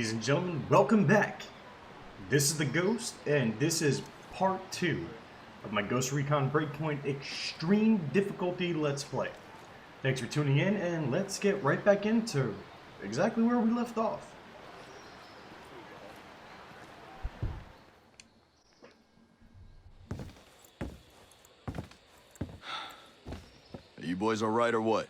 Ladies and gentlemen, welcome back. This is the Ghost, and this is part 2 of my Ghost Recon Breakpoint Extreme Difficulty Let's Play. Thanks for tuning in, and let's get right back into exactly where we left off. Are you boys all right or what?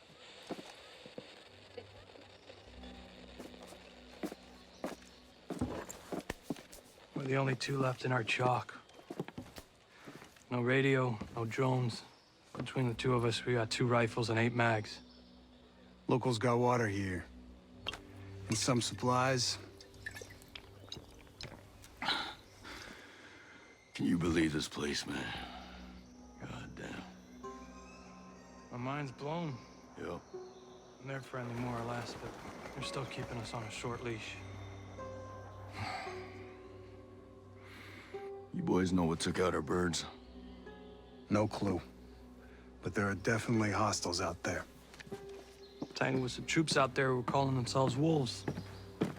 We're the only two left in our chalk. No radio, no drones. Between the two of us, we got 2 rifles and 8 mags. Locals got water here. And some supplies. Can you believe this place, man? God damn. My mind's blown. Yep. And they're friendly more or less, but they're still keeping us on a short leash. You boys know what took out our birds? No clue. But there are definitely hostiles out there. Tangled with some troops out there who were calling themselves wolves.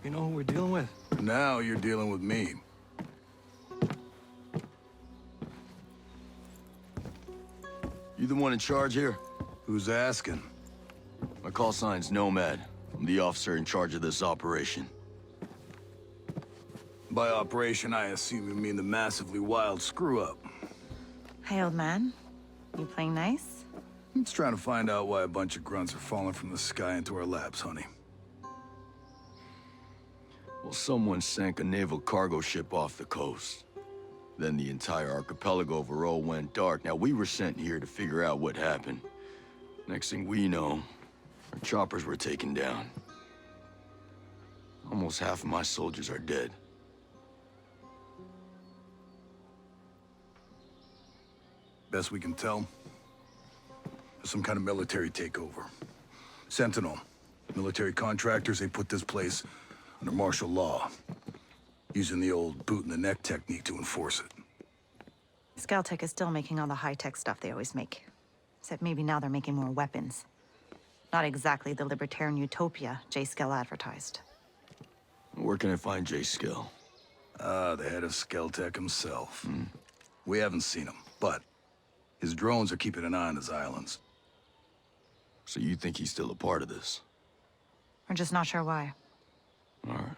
You know who we're dealing with? Now you're dealing with me. You the one in charge here? Who's asking? My call sign's Nomad. I'm the officer in charge of this operation. By operation, I assume you mean the massively wild screw-up. Hey, old man. You playing nice? I'm just trying to find out why a bunch of grunts are falling from the sky into our laps, honey. Well, someone sank a naval cargo ship off the coast. Then the entire archipelago overall went dark. Now, we were sent here to figure out what happened. Next thing we know, our choppers were taken down. Almost half of my soldiers are dead. Best we can tell, there's some kind of military takeover. Sentinel, military contractors, they put this place under martial law, using the old boot-in-the-neck technique to enforce it. Skeltech is still making all the high-tech stuff they always make. Except maybe now they're making more weapons. Not exactly the libertarian utopia J. Skell advertised. Where can I find J. Skell? The head of Skeltech himself. We haven't seen him, but his drones are keeping an eye on his islands. So you think he's still a part of this? We're just not sure why. All right.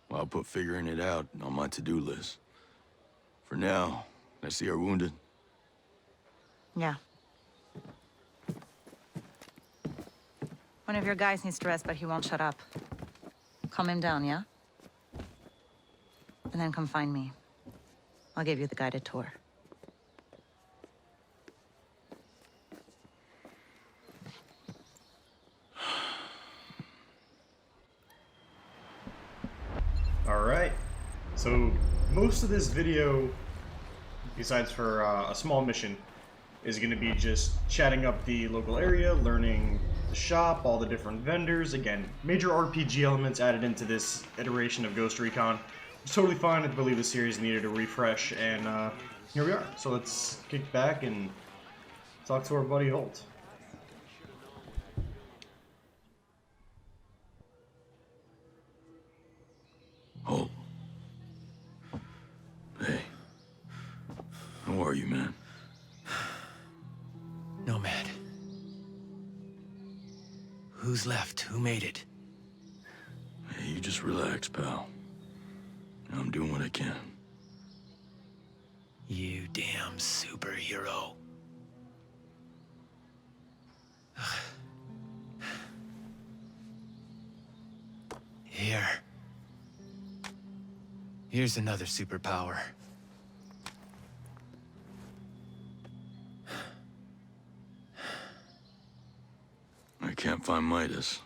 Well, I'll put figuring it out on my to-do list. For now, I see our wounded. Yeah. One of your guys needs to rest, but he won't shut up. Calm him down, yeah? And then come find me. I'll give you the guided tour. Alright, so most of this video, besides for a small mission, is going to be just chatting up the local area, learning the shop, all the different vendors. Again, major RPG elements added into this iteration of Ghost Recon. It's totally fine. I believe the series needed a refresh, and here we are. So let's kick back and talk to our buddy Holt. Holt. Hey. How are you, man? Nomad. Who's left? Who made it? Hey, you just relax, pal. I'm doing what I can. You damn superhero. Here. Here's another superpower. I can't find Midas.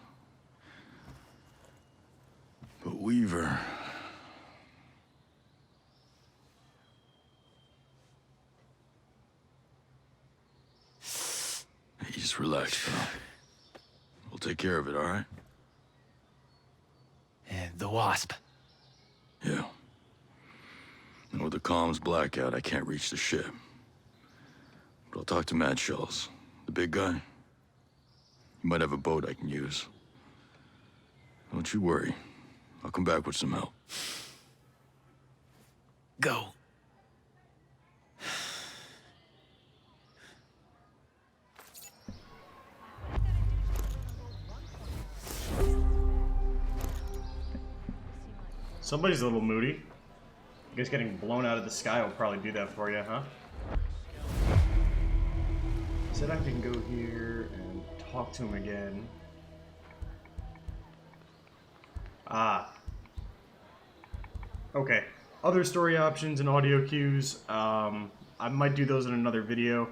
But Weaver... Hey, just relax, pal. We'll take care of it, all right? And the Wasp. Yeah. And with the comms blackout, I can't reach the ship. But I'll talk to Mad Shells, the big guy. He might have a boat I can use. Don't you worry. I'll come back with some help. Go. Somebody's a little moody. I guess getting blown out of the sky will probably do that for you, huh? Said I can go here and talk to him again. Ah. Okay. Other story options and audio cues. I might do those in another video.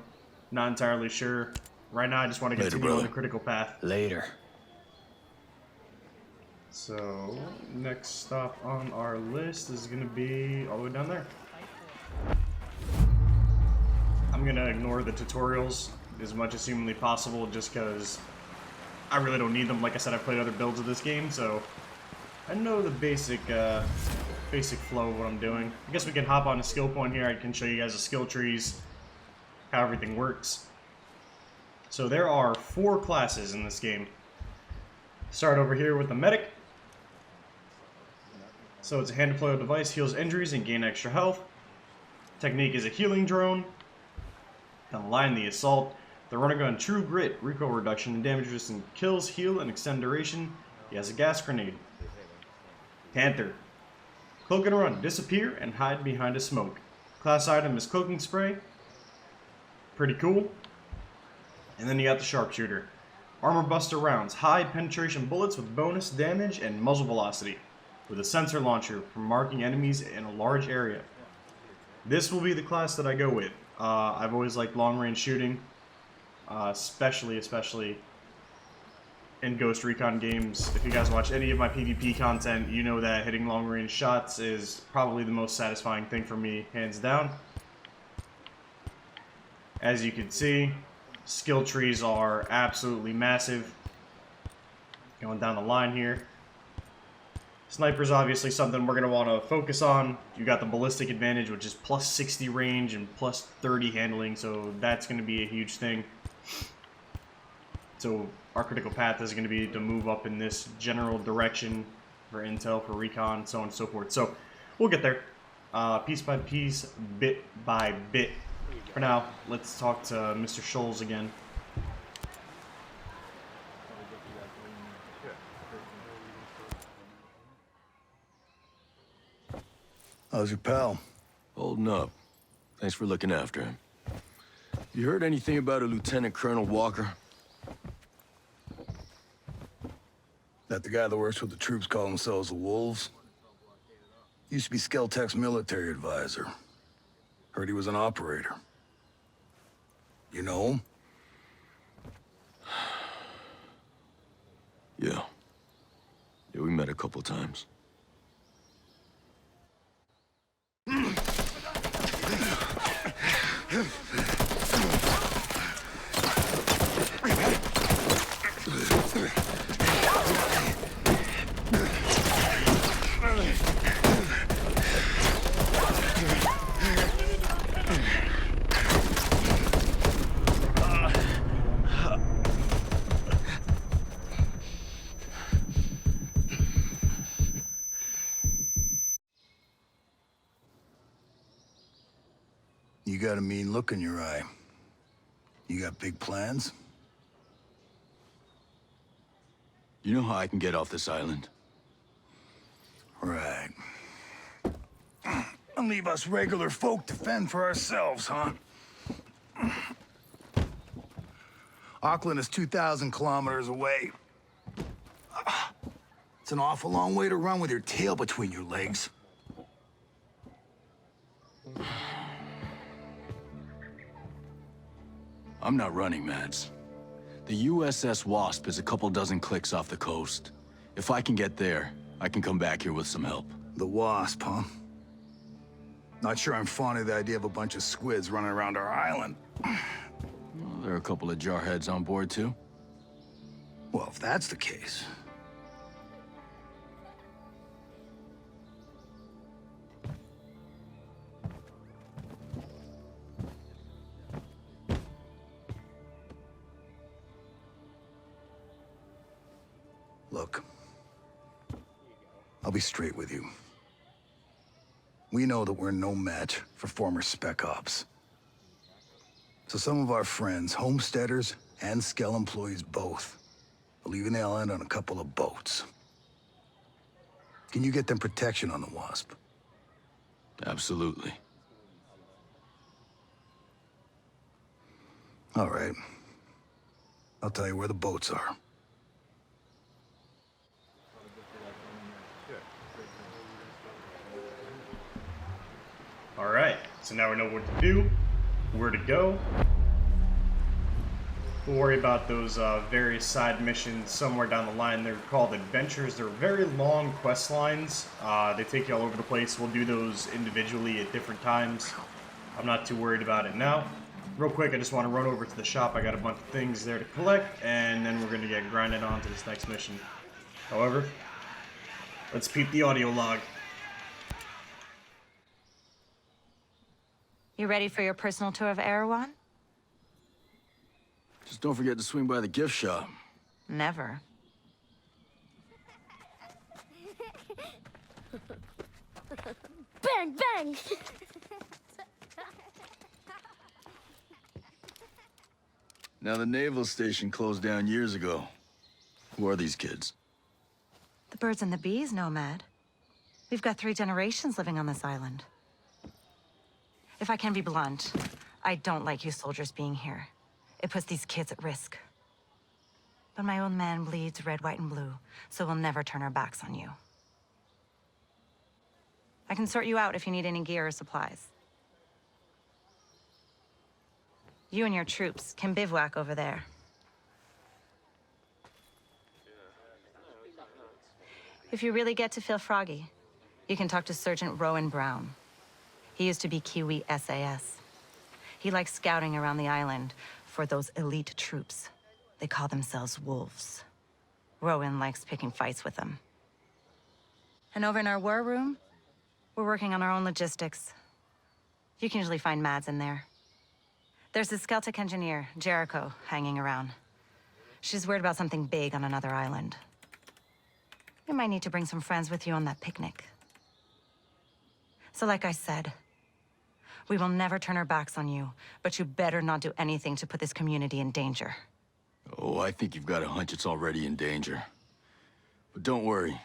Not entirely sure. Right now I just want to continue on the critical path. Later. So, next stop on our list is going to be all the way down there. I'm going to ignore the tutorials as much as humanly possible just because I really don't need them. Like I said, I've played other builds of this game, so I know the basic flow of what I'm doing. I guess we can hop on a skill point here. I can show you guys the skill trees, how everything works. So there are 4 classes in this game. Start over here with the medic. So it's a hand-deployable device, heals injuries and gain extra health. Technique is a healing drone. Then line the assault. The runner gun, true grit, recoil reduction and damage resistance, kills, heal, and extend duration. He has a gas grenade. Panther. Cloak and run, disappear and hide behind a smoke. Class item is cloaking spray. Pretty cool. And then you got the sharpshooter. Armor buster rounds, high penetration bullets with bonus damage and muzzle velocity, with a sensor launcher for marking enemies in a large area. This will be the class that I go with. I've always liked long-range shooting, especially in Ghost Recon games. If you guys watch any of my PvP content, you know that hitting long-range shots is probably the most satisfying thing for me, hands down. As you can see, skill trees are absolutely massive. Going down the line here. Sniper's obviously something we're going to want to focus on. You got the ballistic advantage, which is plus 60 range and plus 30 handling, so that's going to be a huge thing. So our critical path is going to be to move up in this general direction for intel, for recon, so on and so forth. So we'll get there, piece by piece, bit by bit. For now, let's talk to Mr. Scholes again. How's your pal? Holding up. Thanks for looking after him. You heard anything about a Lieutenant Colonel Walker? That the guy that works with the troops call themselves the Wolves? Used to be Skeltech's military advisor. Heard he was an operator. You know him? Yeah. Yeah, we met a couple times. You got a mean look in your eye. You got big plans? You know how I can get off this island? Right. And leave us regular folk to fend for ourselves, huh? Auckland is 2,000 kilometers away. It's an awful long way to run with your tail between your legs. I'm not running, Mads. The USS Wasp is a couple dozen clicks off the coast. If I can get there, I can come back here with some help. The Wasp, huh? Not sure I'm fond of the idea of a bunch of squids running around our island. Well, there are a couple of jarheads on board, too. Well, if that's the case... Look, I'll be straight with you. We know that we're no match for former Spec Ops. So some of our friends, homesteaders and Skell employees both, are leaving the island on a couple of boats. Can you get them protection on the Wasp? Absolutely. All right. I'll tell you where the boats are. Alright, so now we know what to do, where to go. We'll worry about those various side missions somewhere down the line. They're called adventures. They're very long quest lines. They take you all over the place. We'll do those individually at different times. I'm not too worried about it now. Real quick, I just want to run over to the shop. I got a bunch of things there to collect, and then we're going to get grinded on to this next mission. However, let's peep the audio log. You ready for your personal tour of Erewhon? Just don't forget to swing by the gift shop. Never. Bang, bang! Now, the naval station closed down years ago. Who are these kids? The birds and the bees, Nomad. We've got 3 generations living on this island. If I can be blunt, I don't like you soldiers being here. It puts these kids at risk. But my old man bleeds red, white, and blue, so we'll never turn our backs on you. I can sort you out if you need any gear or supplies. You and your troops can bivouac over there. If you really get to feel froggy, you can talk to Sergeant Rowan Brown. He used to be Kiwi SAS. He likes scouting around the island for those elite troops. They call themselves wolves. Rowan likes picking fights with them. And over in our war room, we're working on our own logistics. You can usually find Mads in there. There's the Skeltec engineer, Jericho, hanging around. She's worried about something big on another island. You might need to bring some friends with you on that picnic. So like I said, we will never turn our backs on you, but you better not do anything to put this community in danger. Oh, I think you've got a hunch it's already in danger. But don't worry.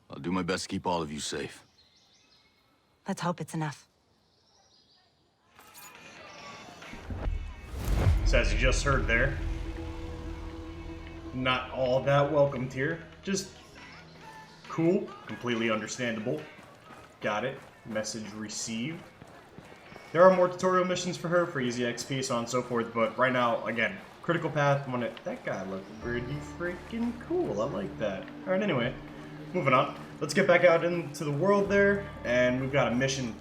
I'll do my best to keep all of you safe. Let's hope it's enough. So as you just heard there, not all that welcomed here. Just cool, completely understandable. Got it. Message received. There are more tutorial missions for her for easy XP, so on and so forth, but right now, again, critical path, that guy looked pretty freaking cool. I like that. Alright, anyway, moving on. Let's get back out into the world there, and we've got a mission.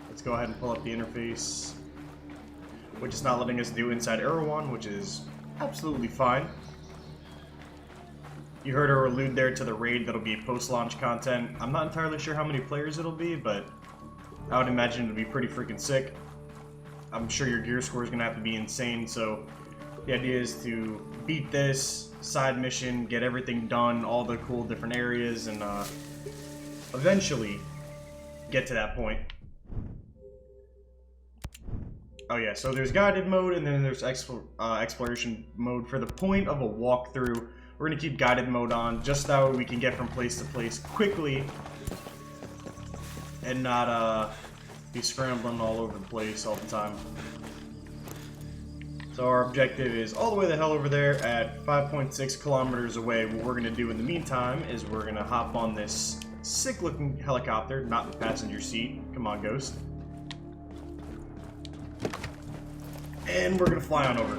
Let's go ahead and pull up the interface, which is not letting us do inside Erewhon, which is absolutely fine. You heard her allude there to the raid that'll be post-launch content. I'm not entirely sure how many players it'll be, but I would imagine it'll be pretty freaking sick. I'm sure your gear score is going to have to be insane, so the idea is to beat this side mission, get everything done, all the cool different areas, and eventually get to that point. Oh yeah, so there's guided mode, and then there's exploration mode. For the point of a walkthrough, we're going to keep guided mode on, just that way we can get from place to place quickly and not be scrambling all over the place all the time. So our objective is all the way the hell over there at 5.6 kilometers away. What we're going to do in the meantime is we're going to hop on this sick looking helicopter, not in the passenger seat. Come on, Ghost. And we're going to fly on over.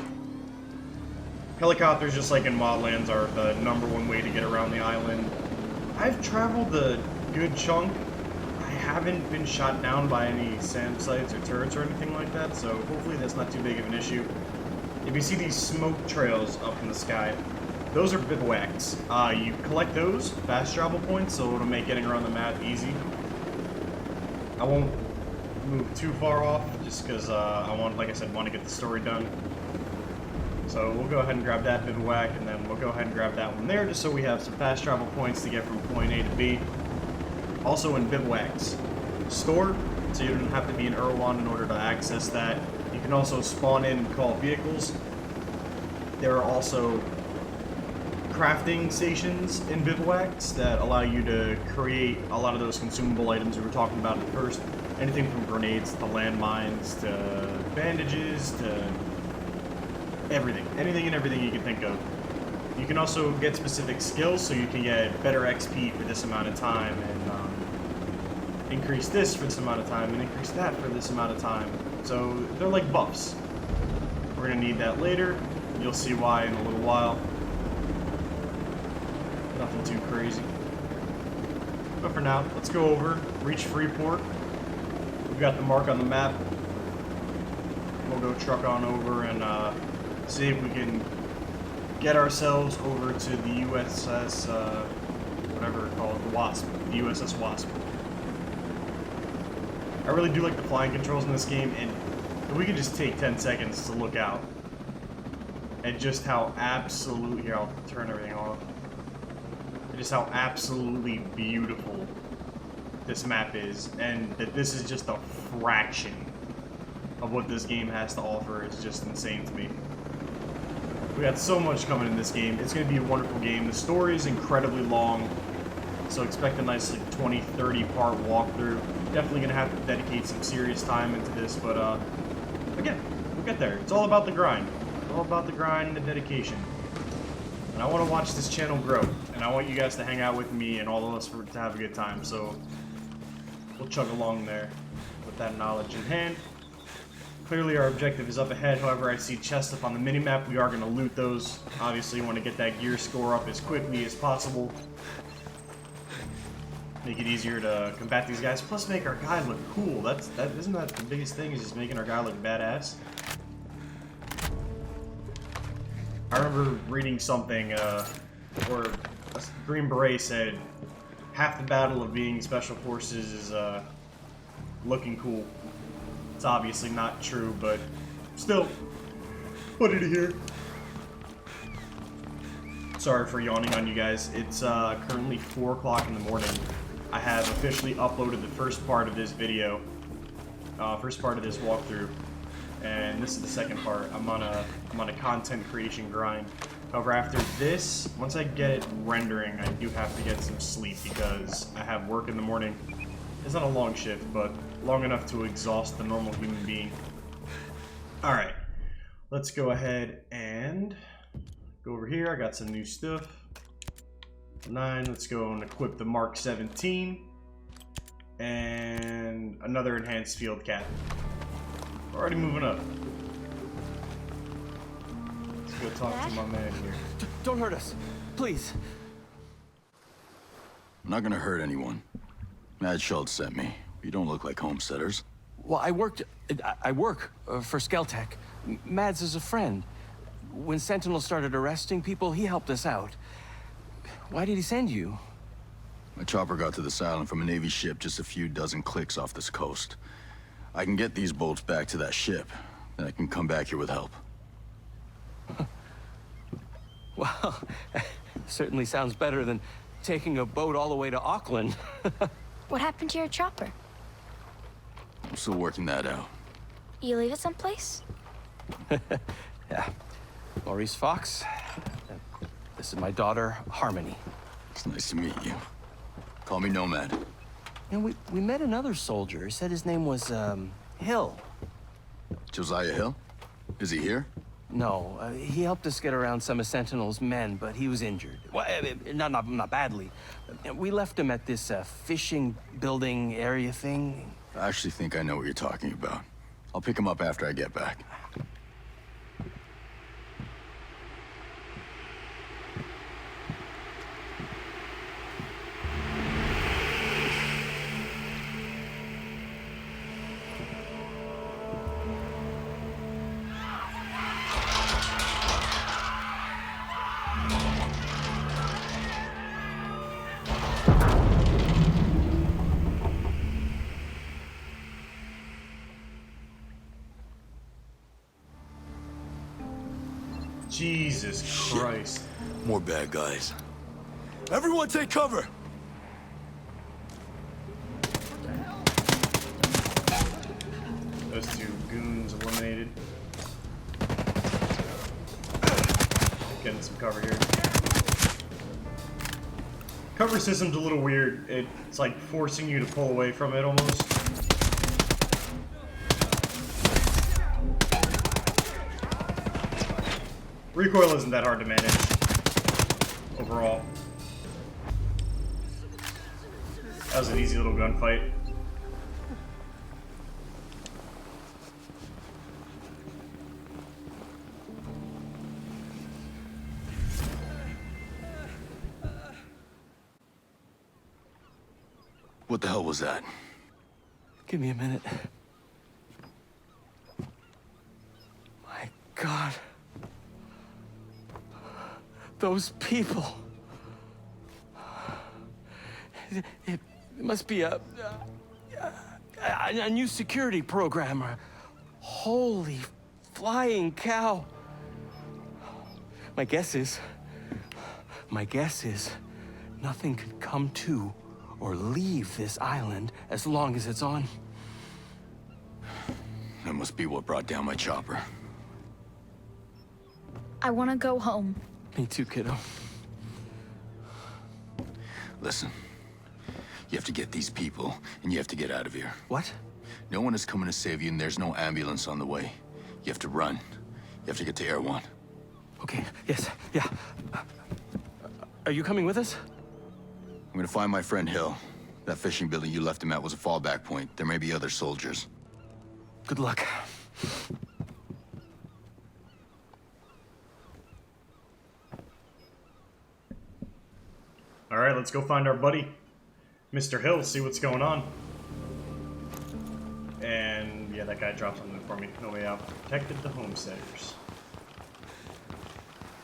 Helicopters, just like in Wildlands, are the #1 way to get around the island. I've traveled a good chunk. I haven't been shot down by any SAM sites or turrets or anything like that, so hopefully that's not too big of an issue. If you see these smoke trails up in the sky, those are bivouacs. You collect those, fast travel points, so it'll make getting around the map easy. I won't move too far off, just because I want, like I said, want to get the story done. So we'll go ahead and grab that bivouac, and then we'll go ahead and grab that one there, just so we have some fast travel points to get from point A to B. Also in Bivouac's store, so you don't have to be in Erewhon in order to access that. You can also spawn in and call vehicles. There are also crafting stations in Bivouacs that allow you to create a lot of those consumable items we were talking about at first. Anything from grenades to landmines to bandages to everything. Anything and everything you can think of. You can also get specific skills, so you can get better XP for this amount of time, and increase this for this amount of time, and increase that for this amount of time. So they're like buffs. We're going to need that later. You'll see why in a little while. Nothing too crazy. But for now, let's go over, reach Freeport. We've got the mark on the map. We'll go truck on over and see if we can get ourselves over to the USS, whatever it's called, the Wasp. The USS Wasp. I really do like the flying controls in this game, and if we can just take 10 seconds to look out at just how absolutely, here, I'll turn everything off. Just how absolutely beautiful this map is, and that this is just a fraction of what this game has to offer is just insane to me. We got so much coming in this game. It's going to be a wonderful game. The story is incredibly long, so expect a nice like 20-30 part walkthrough. Definitely going to have to dedicate some serious time into this, but again, we'll get there. It's all about the grind. It's all about the grind and the dedication. And I want to watch this channel grow, and I want you guys to hang out with me and all of us to have a good time, so we'll chug along there with that knowledge in hand. Clearly our objective is up ahead, however I see chests up on the minimap. We are going to loot those. Obviously want to get that gear score up as quickly as possible. Make it easier to combat these guys, plus make our guy look cool. Isn't that the biggest thing, is just making our guy look badass? I remember reading something, where a Green Beret said, half the battle of being Special Forces is, looking cool. It's obviously not true, but still, put it here. Sorry for yawning on you guys. It's, currently 4 o'clock in the morning. I have officially uploaded the first part of this video, first part of this walkthrough. And this is the second part. I'm on a content creation grind. However, after this, once I get it rendering, I do have to get some sleep because I have work in the morning. It's not a long shift, but long enough to exhaust the normal human being. Alright, let's go ahead and go over here. I got some new stuff. 9, let's go and equip the Mark 17 and another enhanced field cap. Already moving up. Let's go talk to my man here. Don't hurt us, please. I'm not gonna hurt anyone. Mad Schultz sent me. You don't look like homesteaders. Well, I work for Skeltec. Mads is a friend. When Sentinel started arresting people, he helped us out. Why did he send you? My chopper got to this island from a Navy ship just a few dozen clicks off this coast. I can get these bolts back to that ship, then I can come back here with help. Well, certainly sounds better than taking a boat all the way to Auckland. What happened to your chopper? I'm still working that out. You leave it someplace? Yeah. Maurice Fox. This is my daughter, Harmony. It's nice to meet you. Call me Nomad. And we met another soldier. He said his name was, Hill. Josiah Hill? Is he here? No, he helped us get around some of Sentinel's men, but he was injured. Well, not badly. We left him at this fishing building area thing. I actually think I know what you're talking about. I'll pick him up after I get back. Jesus Christ. More bad guys. Everyone take cover! eliminated. Getting some cover here. Cover system's a little weird. It's like forcing you to pull away from it almost. Recoil isn't that hard to manage overall. That was an easy little gunfight. What the hell was that? Give me a minute. My God. Those people. It must be a new security program. Holy flying cow. My guess is nothing could come to or leave this island as long as it's on. That must be what brought down my chopper. I want to go home. Me too, kiddo. Listen, you have to get these people, and you have to get out of here. What? No one is coming to save you, and there's no ambulance on the way. You have to run. You have to get to Air One. Okay, yes, yeah. Are you coming with us? I'm gonna find my friend Hill. That fishing building you left him at was a fallback point. There may be other soldiers. Good luck. Alright, let's go find our buddy, Mr. Hill, see what's going on. And yeah, that guy dropped something for me. No way out. Protected the homesteaders.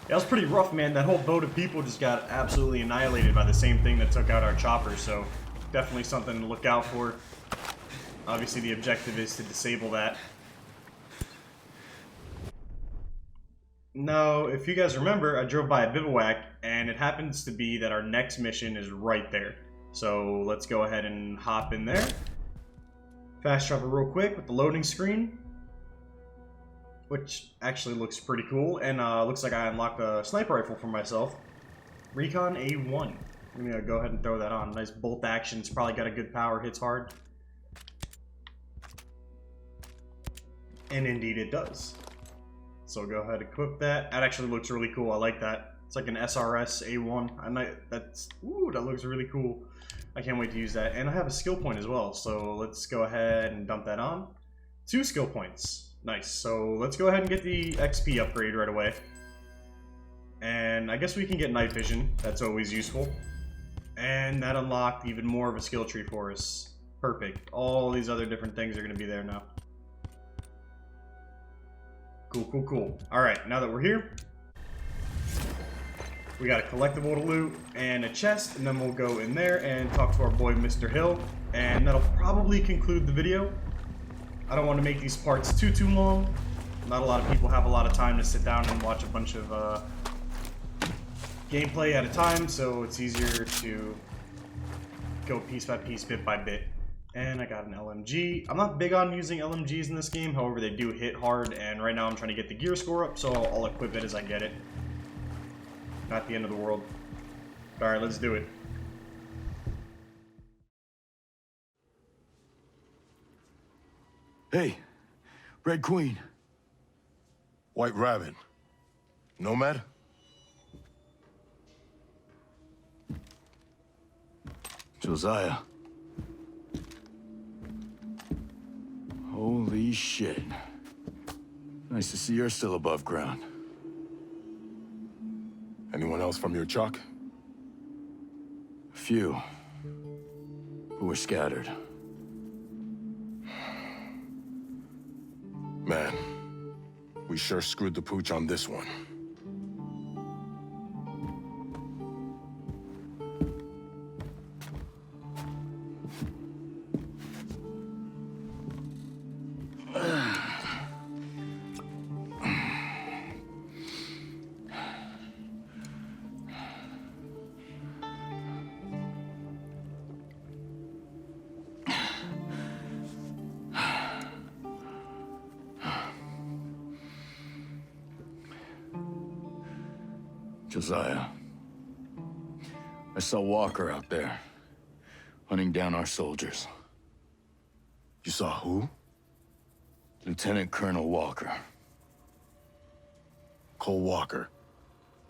That was pretty rough, man. That whole boat of people just got absolutely annihilated by the same thing that took out our chopper, so definitely something to look out for. Obviously, the objective is to disable that. Now, if you guys remember, I drove by a bivouac, and it happens to be that our next mission is right there. So let's go ahead and hop in there. Fast travel real quick with the loading screen, which actually looks pretty cool, and looks like I unlocked a sniper rifle for myself. Recon A1. I'm gonna go ahead and throw that on. Nice bolt action. It's probably got a good power, hits hard. And indeed it does. So go ahead and equip that. That actually looks really cool. I like that. It's like an SRS A1. That looks really cool. I can't wait to use that. And I have a skill point as well. So let's go ahead and dump that on. 2 skill points. Nice. So let's go ahead and get the XP upgrade right away. And I guess we can get night vision. That's always useful. And that unlocked even more of a skill tree for us. Perfect. All these other different things are going to be there now. Cool, cool, cool. Alright, now that we're here, we got a collectible to loot and a chest, and then we'll go in there and talk to our boy Mr. Hill, and that'll probably conclude the video. I don't want to make these parts too long. Not a lot of people have a lot of time to sit down and watch a bunch of gameplay at a time, so it's easier to go piece by piece, bit by bit. And I got an LMG. I'm not big on using LMGs in this game, however they do hit hard, and right now I'm trying to get the gear score up, so I'll equip it as I get it. Not the end of the world. Alright, let's do it. Hey, Red Queen. White Rabbit. Nomad? Josiah. Holy shit. Nice to see you're still above ground. Anyone else from your chalk? A few. But we're scattered. Man, we sure screwed the pooch on this one. Josiah. I saw Walker out there, hunting down our soldiers. You saw who? Lieutenant Colonel Walker. Cole Walker.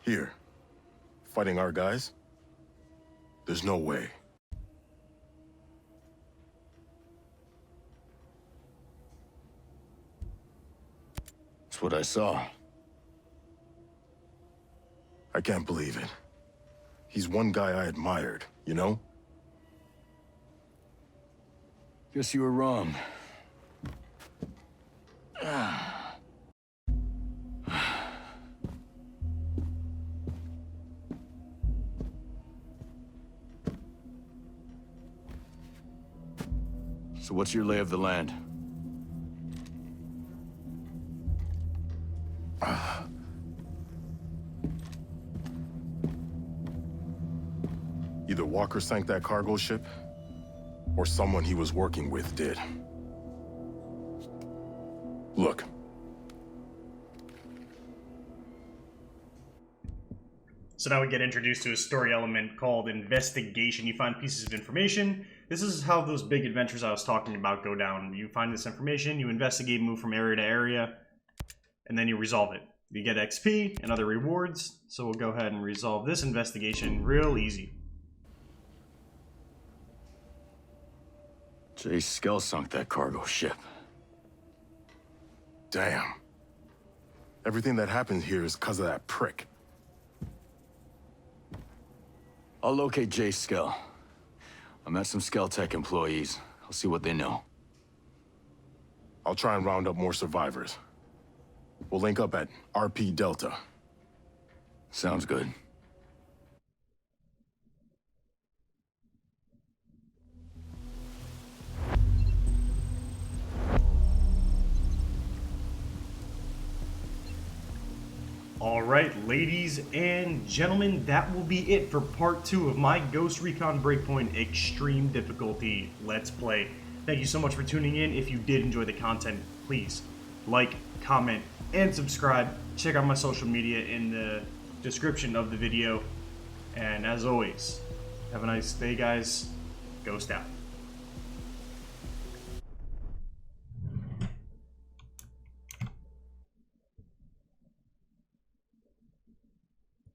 Here. Fighting our guys? There's no way. That's what I saw. I can't believe it. He's one guy I admired, you know? Guess you were wrong. So what's your lay of the land? Either Walker sank that cargo ship, or someone he was working with did. Look. So now we get introduced to a story element called investigation. You find pieces of information. This is how those big adventures I was talking about go down. You find this information, you investigate, move from area to area, and then you resolve it. You get XP and other rewards, so we'll go ahead and resolve this investigation real easy. Jay Skell sunk that cargo ship. Damn. Everything that happened here is because of that prick. I'll locate Jay Skell. I met some Skell-Tech employees. I'll see what they know. I'll try and round up more survivors. We'll link up at RP Delta. Sounds good. Alright, ladies and gentlemen, that will be it for part 2 of my Ghost Recon Breakpoint Extreme Difficulty Let's Play. Thank you so much for tuning in. If you did enjoy the content, please like, comment, and subscribe. Check out my social media in the description of the video. And as always, have a nice day, guys. Ghost out.